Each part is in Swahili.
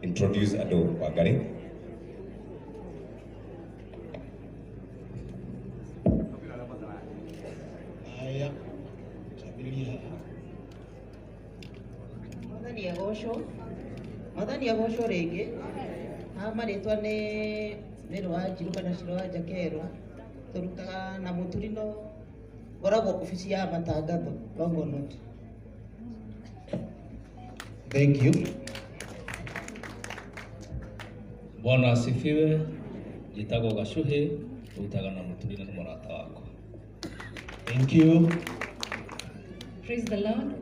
introduce Ado Wangari. Madhani ya gosho rege amaretwa ne Rwajiru kana Shirwaja Kero turutaga na muturino goragwo ofisi ya matangatho Longonot. Thank you. Bwana asifiwe. Jitago Gashuhe turutaga na muturino n'umurata wako. Thank you. Praise the Lord.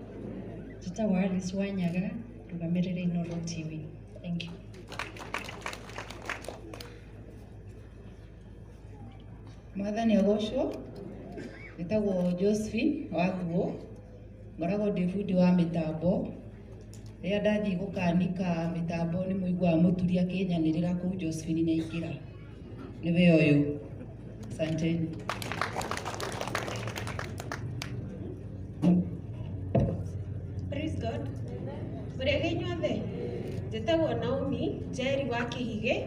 Jitago Alice Wanyaga tugamerere Inoro TV. Thank you. Mwathani agocwo etagwo Josephine Wathuo ngoragwo ndĩ bundi wa mitambo rĩrĩa ndathiĩ gũkanika mitambo nĩ mũigua mũturi akĩnyanĩrĩra kũu Josephine nĩaingĩra nĩwe ũyũ. Asanteni. Praise God. Murege inyuothe njĩtagwo Naomi Njeri wa Kĩhigĩ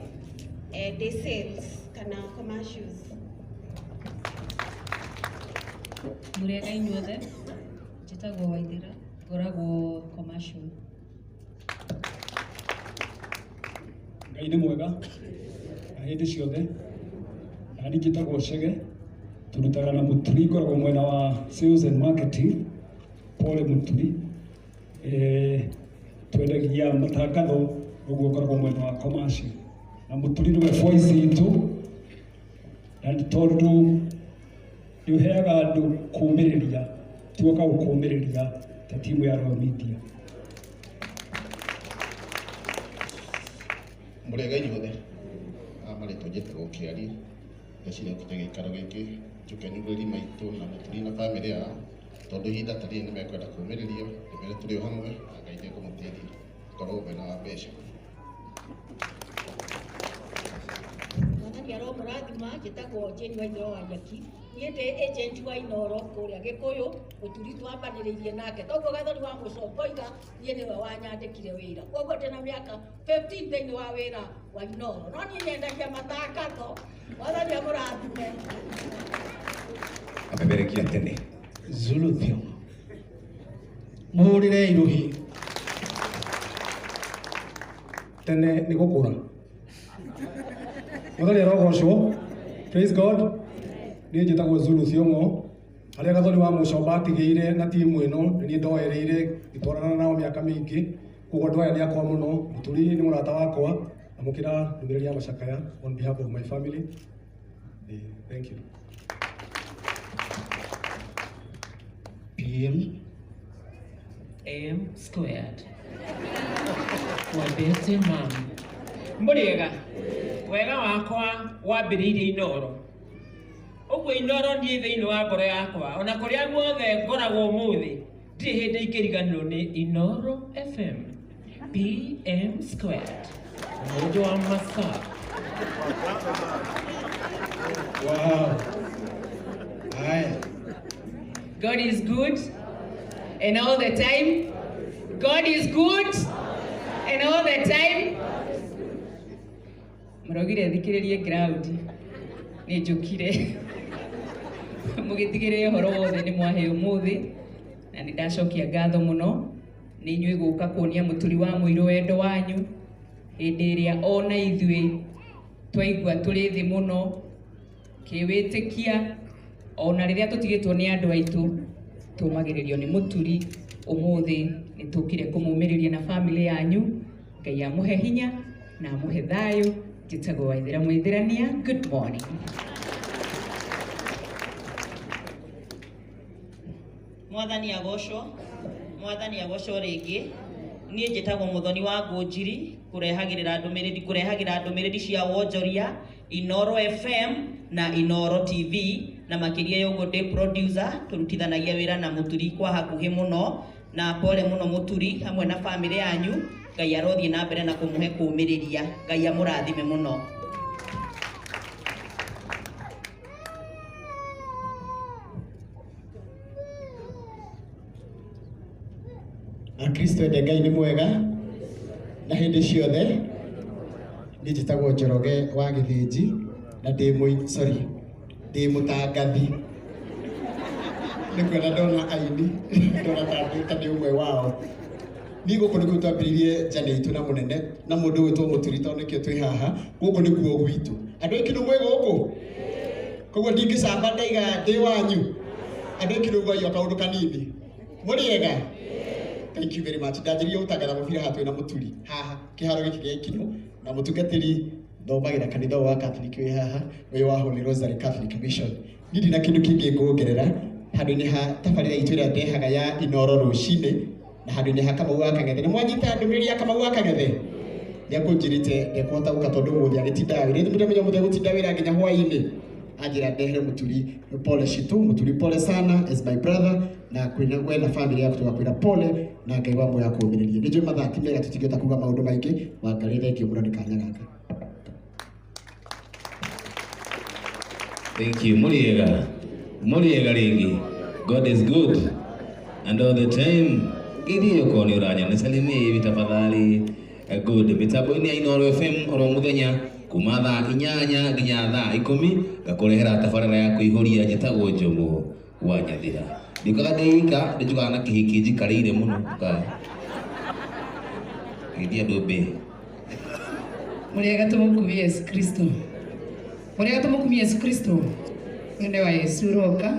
ndĩ sales kana commercials. Murega inyuothe njĩtagwo Waithĩra ngoragwo commercial. Ngai nĩ mwega na hĩndĩ ciothe. Nani njĩtagwo Chege turutaga na Muturi ngoragwo mwena wa sales and marketing. Pole Muturi twendagia matangatho ũguo ngoragwo mwena wa commercial na Muturi nĩwe voice itũ na tondũ nĩũheaga andũ kũũmĩrĩria tuoka gũkũũmĩrĩria ta timu ya Royal Media. Murega inyuothe marĩtwa njĩtagwo Kĩari ndeciria gũkinya gĩikaro gĩkĩ njũkenu rĩri maitũ na Muturi na bamĩrĩ yao tondũ ihinda ta rĩrĩ nĩmekwenda kũũmĩrĩrio ndĩmere tũrĩ o hamwe na Ngai nĩekũmũteithia korwo mwena wa mbeca. Mwathani aromũrathima njĩtagwo Jane Waithĩra wa Nyaki niĩ ndĩ agent wa Inoro kũrĩa Gĩkũyũ Mũturi twambanĩrĩirie nake toguo Gathoni wa Mũcongoiga niĩ nĩwe wanyandĩkire wĩra koguo ndĩna mĩaka 15 thĩinĩ wa wĩra wa Inoro no niĩ nyendagia matangatho. Mwathani amũrathime. Ameberekia tene Zulu Thiong'o mũhũrĩre irũhi tene nĩ gũkũra. Mwathani arogocwo. Praise God. Niĩ njĩtagwo Zulu Thiong'o harĩa Gathoni wa Mũcomba atigĩire na timu ĩno nĩ ndoereire ngĩtwarana nao mĩaka mĩingĩ koguo andũ aya nĩ akwa mũno. Muturi nĩ mũrata wakwa amũkĩra ndũmĩrĩri ya macakaya on behalf of my family. Thank you. PM AM squared. Wabete mam. Muriega wega wakwa wambĩrĩirie Inoro ũguo Inoro niĩ thĩinĩ wa ngoro yakwa ona kũrĩa guothe ngoragwo ũmũthĩ ndirĩ hĩndĩ ingĩriganĩrwo nĩ Inoro FM PM squared. Mũndũ wa Masaka. Wow. Haya. God is good and all the time. God is good and all the time. Murogire thikĩrĩrie ground nĩ njũkire mũgĩtigĩrĩre ũhoro wothe nĩ mwahe ũmũthĩ na nĩ ndacokia ngatho mũno nĩ inyuĩ gũka kuonia Mũturi wa Mũirũ wendo wanyu hĩndĩ ĩrĩa ona ithuĩ twaigua tũrĩ thĩ mũno kĩwĩtĩkia ona rĩrĩa tũtigĩtwo nĩ andũ aitũ tũmagĩrĩrio nĩ Mũturi ũmũthĩ nĩ tũkire kũmũmĩrĩria na family yanyu. Ngai amũhe hinya na amũhe thayũ. Njĩtagwo Waithĩra Mwĩthĩrania. Good morning. Mwathani agocwo. Mwathani agocwo rĩngĩ. Niĩ njĩtagwo Mũthoni wa Ngũnjiri kũrehagĩra ndũmĩrĩri cia wonjoria Inoro FM na Inoro TV na makĩria ya ũguo ndĩ producer tũrutithanagia wĩra na Mũturi kwa hakuhĩ mũno na pole mũno Mũturi hamwe na family yanyu. Ngai arothiĩ na mbere na kũmũhe kũũmĩrĩria. Ngai amũrathime mũno. Akristo ende Ngai nĩ mwega na hindi ciothe ni njitagwo Njoroge wa Githĩnji na ndi mũtangathi nĩ kwenda ndona aini ndona ta ndĩ ũmwe wao ni gũkũ nĩkuo twambĩrĩirie njane itũ na mũnene na mũndũ wĩtwo Mũturi tondũ nĩkĩo twĩ haha gũkũ nĩkuo gwitũ andũ aingĩ nĩ mwĩ gũkũ koguo ndingĩcamba ndaiga ndĩ wanyu andũ aingĩ nĩ ũgwaia kaũndũ kanini mũrĩega. Thank you very much. Ndajirie gũtangatha mũbira haha twĩna Mũturi haha kĩharo gĩkĩ gĩa Ikino na mũtungatĩri thomagĩra kanitha wa Catholic wĩ haha wĩ wa Holy Rosary Catholic Mission. Ndirĩ na kĩndũ kĩngĩ ngũongerera handũ-inĩ ha tabarĩra itũ ĩrĩa ndehaga ya Inoro rũcinĩ na handũ-inĩ ha Kamau wa Kang'ethe. Nĩ mwanyita ndũmĩrĩri ya Kamau wa Kang'ethe nĩakũnjĩrĩte ndekũhota gũka tondũ mũthĩ agĩtinda wĩra mũthenya gũtinda wĩra nginya hwaĩ-inĩ anjĩra ndehere Mũturi pole shitu Mũturi pole sana as my brother na kwĩna we na family yaku tũgakwĩra pole na Ngai wa moya kũũmĩrĩria. Nĩ njũĩ mathaa ti mega tũtingĩhota kuuga maũndũ maingĩ Wangarĩ thengiũ mũno nĩ kanya gaka. Thank you. Mũrĩega rĩngĩ. God is good and all the time. Idio koni uranya nisalimie hivi tafadhali. Good. Mitambo-inĩ ya Inoro FM oro mũthenya kuma thaa 8 nginya thaa 10 ngakũrehera tabarĩra ya kũihũria njĩtagwo Njomo wa Nyathira. Ndikoga ndeika ndijugaga na kĩhiki njikarĩire mũno ka gĩthia ndũmbĩ. Mũrĩega tũmũkumie Yesu Kristo. Mũrĩega tũmũkumie Yesu Kristo. Nĩ wa Yesu roka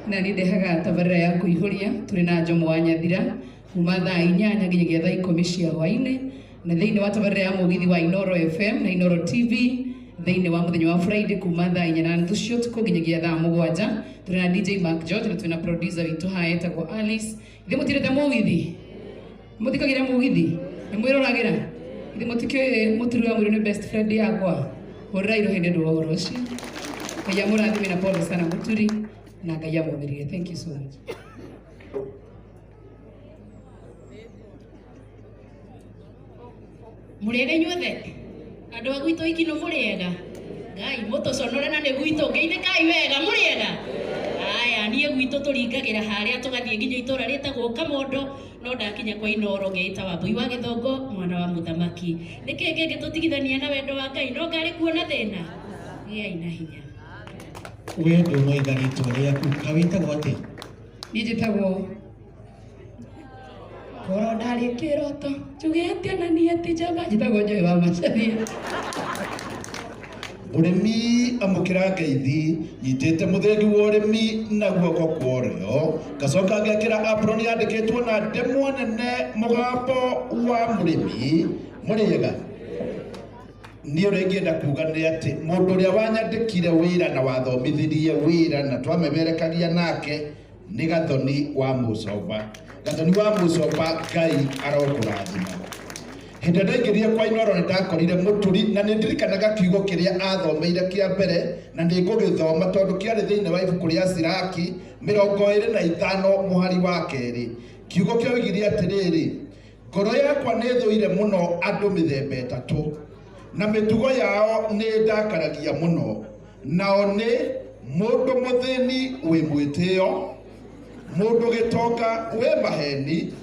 na nĩ ndehaga tabarĩra ya kũihũria tũrĩ na Njomo wa Nyathira kuma thaa 8 nginyagia thaa 10 cia hwaĩ-inĩ na thĩinĩ wa tabarĩra ya mũgithi wa Inoro FM na Inoro TV thĩinĩ wa mũthenya wa Friday kuma thaa 4:30 cia ũtukũ nginyagia thaa 7 tũrĩ na DJ Mark George na twĩna producer witũ haha etagwo Alice. Ithe mũtirĩte mũgithi mũthikagĩra mũgithi nĩ mwĩroragĩra ithe mũtikĩũĩ Mũturi wa Mũirũ nĩ best friend yakwa hũrĩra irohĩ nĩ ũhoro ũcio. Ngai amũrathime na pole sana Mũturi na Ngai amũmĩrĩrie. Thank you so much. Mũrĩega inyuothe andũ a gwitũ Ikino mũrĩega Ngai mũtũconore na nĩ gwitũ ngeithĩkai wega mũrĩega. Aya niĩ gwitũ tũringagĩra harĩa tũgathiĩ nginya itũra rĩtagwo Kamondo no ndakinya kwa Inoro ngeita Wambui wa Gĩthongo mwana wa mũthamaki. Nĩkĩĩ kĩngĩtũtigithania na wendo wa Ngai no ngarĩ kuona thĩna gĩai na hinya. Wendo noiga rĩtwa rĩaku kawĩtagwo atĩ? Niĩ njĩtagwo Korwo ndarĩ kĩroto njuge atĩa na niĩ atĩ njamba njĩtagwo Njoĩ wa Macharia. Ũrĩmi amũkĩra ngeithi nyitĩte mũthĩgi wa ũrĩmi na guoko kwa ũrĩo ngacoka ngekĩra apron yandĩkĩtwo na ndemwa nene mũgambo wa mũrĩmi. Mũrĩega niĩ ũrĩa ingĩenda kuga nĩ atĩ mũndũ ũrĩa wanyandĩkire wĩra na wathomithirie wĩra na twamemerekagia nake nĩ Gathoni wa Mũcomba. Gathoni wa Mũcomba Ngai arokũrathima. Hĩndĩ ndaingĩrire kwa Inoro nĩ ndakorire Mũturi na nĩ ndirikanaga kiugo kĩrĩa athomeire kĩa mbere na nĩ ngũgĩthoma tondũ kĩarĩ thĩinĩ wa ibuku rĩa Siraki 25 mũhari wa 2. Kiugo kĩu oigire atĩrĩrĩ, ngoro yakwa nĩ thũire mũno andũ mĩthemba ĩtatũ na mĩtugo yao nĩ ndakaragia mũno. Nao nĩ mũndũ mũthĩni wĩ mwĩtĩo, mũndũ gĩtonga wĩ maheni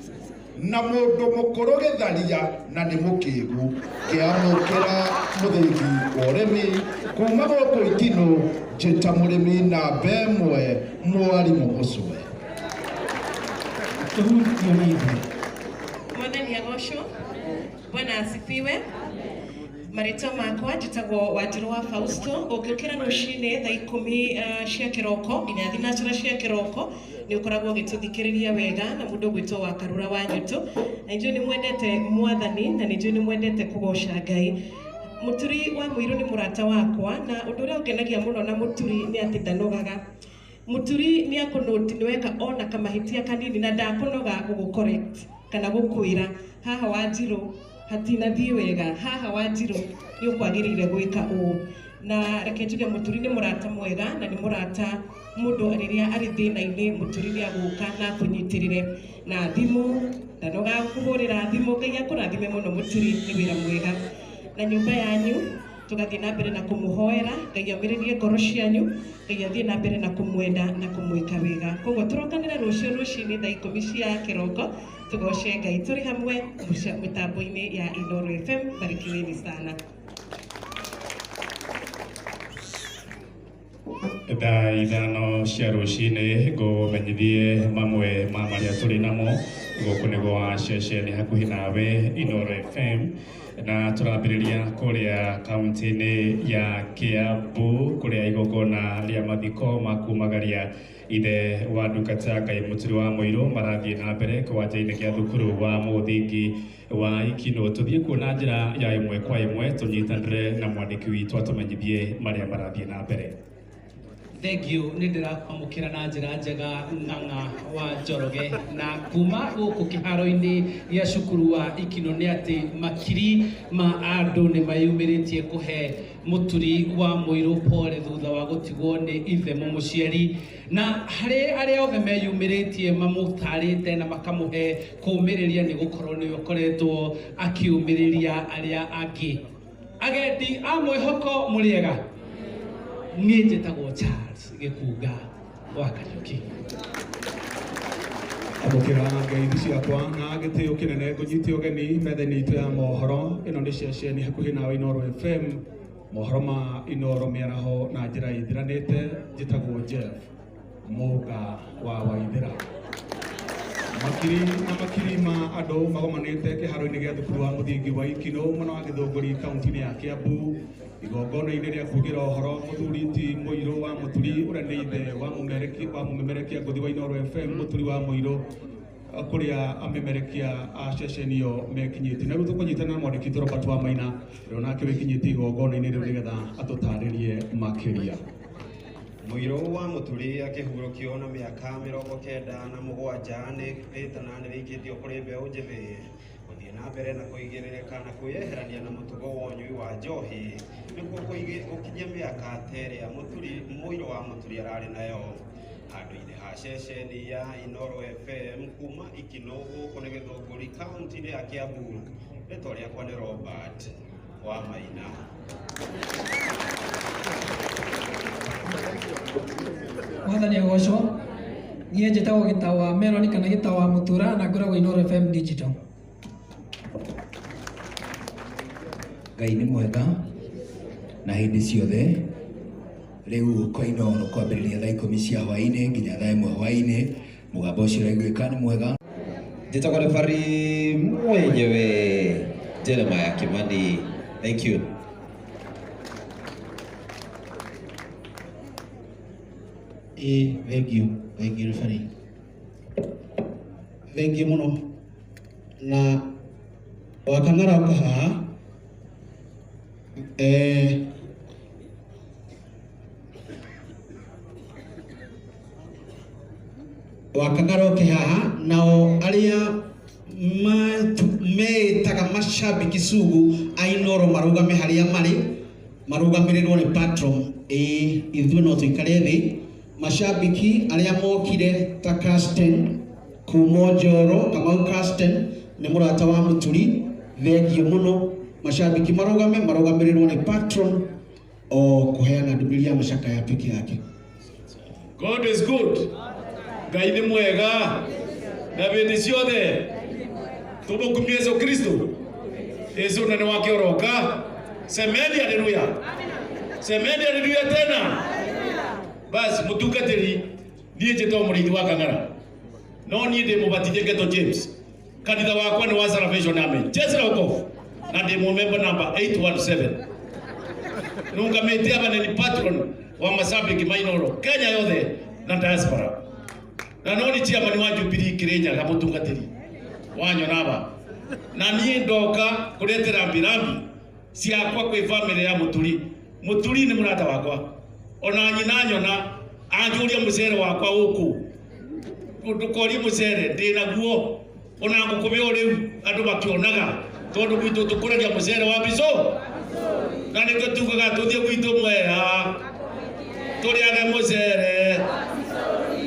na mũndũ mũkũrũ gĩtharia na nĩ mũkĩĩgu kĩamũkĩra mũthĩgi wa ũrĩmi kuma gũkũ Ikino njĩta mũrĩmi namba ĩmwe mwarimũ Mũcwe. Mwathani agocwo. Bwana asifiwe. Marĩtwa makwa njĩtagwo Wanjirũ wa Fausto. Ũngĩũkĩra rũcinĩ thaa 10 cia kĩroko nginya thinacara cia kĩroko nĩ ũkoragwo ũgĩtũthikĩrĩria wega na mũndũ ũgwĩtwo wa Karura wa Nyũtũ. Na nĩnjũĩ nĩ mwendete Mwathani na nĩnjũĩ nĩ mwendete kũgoca Ngai. Mũturi wa Mũirũ nĩ mũrata wakwa na ũndũ ũrĩa ũngenagia mũno na Mũturi nĩ atĩ ndanogaga. Mũturi nĩ akũnoti nĩ weka ona kamahĩtia kanini na ndakũnoga gũgũ-correct kana gũkwĩra haha Wanjirũ hatinathiĩ wega, haha Wanjirũ nĩ ũkwagĩrĩire gwĩka ũũ. Na reke njuge Mũturi nĩ mũrata mwega na nĩ mũrata mũndũ rĩrĩa arĩ thĩna-inĩ Mũturi nĩ agũka na kũnyitĩrĩre na thimũ ndanoga kũhũrĩra thimũ. Ngai akũrathime mũno Mũturi, nĩ wĩra mwega na nyũmba yanyu tugathie na mbere na kumuhoera Ngai amiririe ngoro cianyu Ngai athie na mbere na kumwenda na kumwika wega koguo turokanire rucio rucini thaa 10 cia kiroko tugoce Ngai turi hamwe mitambo-ini ya Inooro FM. Barikiweni sana. Thaa ithano cia rucini ngumenyithie mamwe ma maria turi namo guku ni gwa ceceni hakuhi nawe Inooro FM na turambiriria kuria kaunti-ini ya Kiambu kuria igongona ria mathiko makumagaria ithe wa ndungata Ngai Muturi wa Muiru marathie na mbere kiwanja-ini gia thukuru wa muthingi wa Ikino. Tuthie kuona njira ya imwe kwa imwe tunyitanire na mwandiki witu atumenyithie maria marathie na mbere. Thengio nä ndä rakwamå na njĩra njega Ng'ang'a wa Njoroge na kuma gũkũ kĩharo-inĩ gĩa cukuru wa Ikino nĩ atĩ makiri ma andũ nĩ mayumĩrĩtie kũhe Mũturi wa Mũirũ pole thutha wa gũtigwo nĩ ithe mũciari, na harĩ arĩa othe meyumĩrĩtie mamũtarĩte na makamũhe kũũmĩrĩria nĩ gũkorwo nĩ ũkoretwo akiumĩrĩria arĩa angĩ. Agendi a mwĩhoko mũrĩega, niĩ njĩtagwo Charles Gĩkunga wa Kariuki. Amũkĩra ngeithi ciakwa na gĩtĩo kĩnene ngũnyite ũgeni metha-inĩ itũ ya mohoro. Ĩno nĩ ceceni hakuhĩ nawe Inooro FM, mohoro ma Inooro mĩaraho na njĩra ithiranĩte. Njĩtagwo Jeff Mũga wa Waithĩra. Makiri ma andũ magomanĩte kĩharo-inĩ gĩa thukuru wa mũthingi wa Ikino mwena wa Gĩthũngũri kaunti-inĩ ya Kiambu igongona-inĩ rĩa kuugĩra ũhoro Mũthuri ti Mũirũ wa Mũturi ũrĩa nĩ ithe wa mũmemerekia ngũthi wa Inooro FM Mũturi wa Mũirũ kũrĩa amemerekia a ceceni ĩyo mekinyĩtie. Na rĩu tũkũnyitana na mwandĩki witũ Robert wa Maina ũrĩa onake wĩkinyĩtie igongona-inĩ rĩu nĩgetha atũtarĩrie makĩria. Mũirũ wa Mũturi akĩhurũkio na mĩaka 97 nĩ rĩtana nĩ rĩikĩtio kũrĩ mbeũ njĩthĩ gũthiĩ na mbere na kũigĩrĩrĩka na kwĩyeherania na mũtugo wa ũnyui wa njohi nĩguo gũkinyia mĩaka ta ĩrĩa Mũirũ wa Mũturi ararĩ nayo. Handũ-inĩ ha ceceni ya Inooro FM kuma Ikino gũkũ nĩ Gĩthũngũri kaunti-inĩ ya Kiambu, rĩtwa rĩakwa nĩ Robert wa Maina. Mwathani agocwo. Niĩ njĩtagwo Gĩtaũ wa Meloni kana Gĩtaũ wa Mũtura na ngoragwo Inooro FM Digital. Ngai nĩ mwega na hĩndĩ ciothe. Rĩu kwa Inooro kwambĩrĩria thaa 10 cia hwaĩ-inĩ nginya thaa 1 hwaĩ-inĩ. Mũgambo ũcio ũraiguĩka nĩ mwega. Njĩtagwo referee mwenyewe Jeremiah Kimani. Thank you. Thank you referee. Thank you muno. Na wakang'ara uka haha wakang'ara uka haha nao arĩa metaga mashabiki sugu a Inooro marũgame harĩa marũgamĩrĩrwo nĩ patron. Ithuĩ no tũikare thĩ. Mashabiki arĩa mokire ta Casten kuma Njoro, Kamau Casten nĩ mũrata wa Mũturi, thengio mũno. Mashabiki marũgamĩrĩrwo nĩ patron o kũheana ndũmĩrĩri ya macakaya peke yake. God is good. Ngai nĩ mwega na hĩndĩ ciothe tũmũkumie Yesu Kristo. Yesu nĩ wake oroka. Semeni haleluya. Semeni haleluya tena. Basi mutungatĩri niĩ njĩtagwo mũrĩithi wa Kang'ara no niĩ ndĩ mũbatithie Ngeto James. Kanitha wakwa nĩ wa Salvation Army Jesu Rokofu na ndĩ mũmemba number 817. Nungamĩte aba nĩ patron wa mashabiki ma Inooro Kenya yothe na diaspora, na no nĩ chairman wa Jubilee Kĩrĩnyaga mũtungatĩri wanyona aba, na niĩ ndoka kũretera mbirambi ciakwa kwĩ family ya Mũturi. Mũturi nĩ mũrata wakwa, ona nyina nyona anjũria mũcere wakwa gũkũ ndũkorie mũcere ndĩnaguo, ona ngũkũmĩo rĩu andũ makĩonaga tondũ gwitũ tũkũragia mũcere wa mbico na nĩkĩo tugaga tũthiĩ gwitũ mwega tũrĩage mũcere.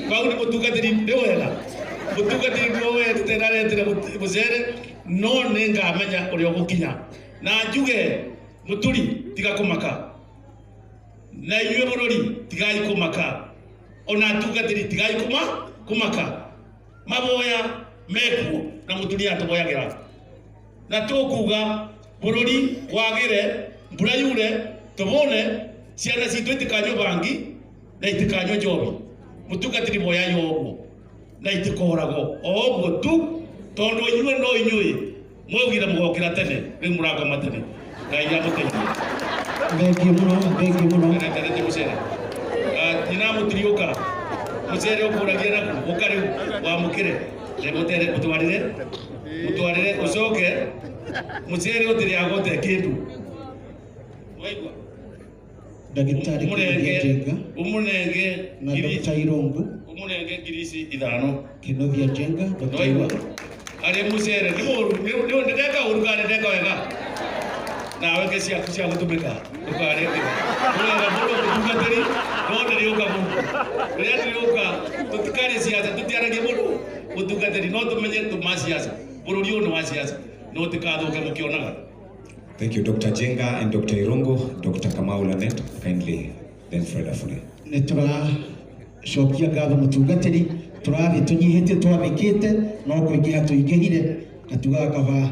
Kwau nĩ mũtungatĩri nĩ wega, mũtungatĩri nĩ wega tũtenaretire mũcere no nĩ ngamenya ũrĩa ũgũkinya na njuge muturi tiga kumaka na inyue bururi tigai kumaka ona atungatiri tigai kumaka maboya mekuo na muturi atoboyagira na tukuga bururi wagire mbura yure tubone ciana citu itikanyo bangi na itikanyo njobi mutungatiri boya yoguo na itikorago oguo tu tondu inyue no inyue mwogire mugokira tene ri muranga matene ngai ya muteithie thank you muno ndarete mucere tina mutirioka mucere ukuragia naku ukari wa mukire ne mutere mutwarire ucoke mucere utiri agote kindu waigwa ndagitari Jenga umunenge na Dr. Irongo umunenge girisi ithano Kinovia Jenga Dr. Irongo ari mucere ni ndeka urugane ndeka wega nawe ke cia gutumika ukareke ulega muno kutungatiri no ndiriuka muno ria ndiriuka tutikari siasa tutiarage muno kutungatiri no tumenye tumasiasa bururi uno wa siasa no tikathuke mukionaga. Thank you, Dr. Jenga and Dr. Irongo. Dr. Kamau Lanet, kindly, then Fred Afune. Shokia gatho mutungatiri turathi tunyihite twabikite no kuingiha tuingihire na tugakaba